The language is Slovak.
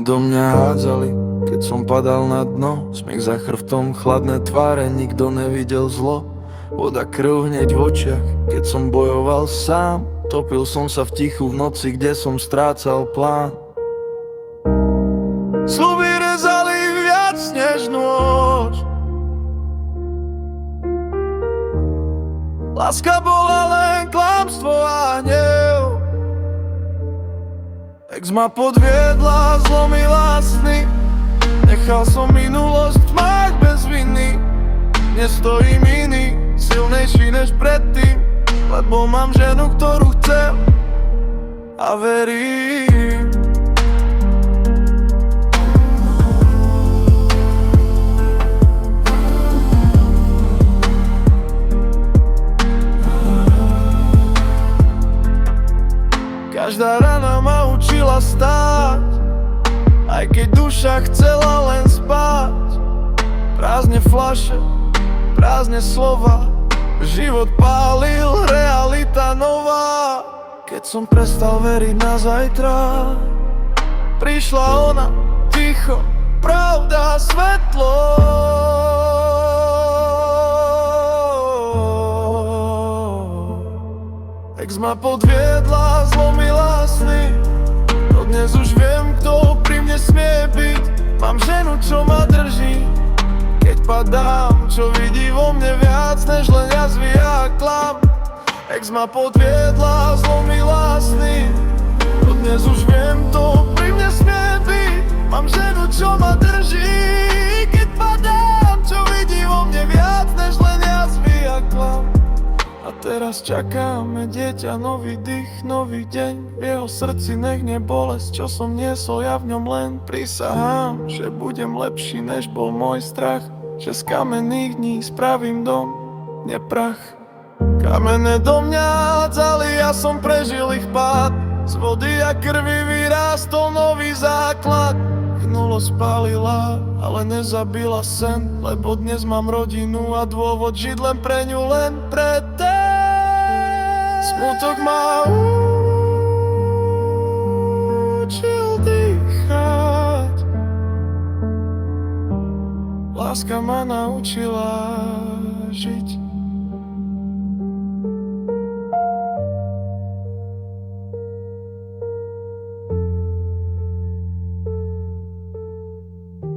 do mňa hádzali, keď som padal na dno. Smiech za chrbtom, chladné tváre, nikto nevidel zlo. Voda, krv hneď v očiach, keď som bojoval sám. Topil som sa v tichu v noci, kde som strácal plán. Sľuby rezali viac než nôž. Láska bola len klamstvo a hnev. Ex ma podviedla, zlomila sny. Nechal som minulosť mať bez viny. Nestojím iný, silnejší než predtým, lebo mám ženu, ktorú chcem a verím. Každá rana ma učila stáť, aj keď duša chcela len spať. Prázdne fľaše, prázdne slova, život pálil, realita nová. Keď som prestal veriť na zajtra, prišla ona, ticho, pravda, svetlo. Ex ma podviedla, zlomila sny. Dodnes už viem, kto pri mne smie byť. Mám ženu, čo ma drží, keď padám, čo vidí vo mne viac než len jazvy a klam. Ex ma podviedla, zlomila sny. Dodnes už viem, kto pri mne smie byť. Mám ženu, čo ma drží, keď padám, čo vidí vo mne viac než len jazvy a klam. A teraz čakáme dieťa, nový dých, nový deň. V jeho srdci nechne bolesť, čo som niesol, ja v ňom len prisahám, že budem lepší, než bol môj strach. Že z kamenných dní spravím dom, nie prach. Kamene do mňa hádzali, ja som prežil ich pád. Z vody a krvi vyrástol nový základ. Minulosť spálila, ale nezabila sen, lebo dnes mám rodinu a dôvod žiť len pre ňu, len pre ten. Smutok ma učil dýchať, láska ma naučila žiť.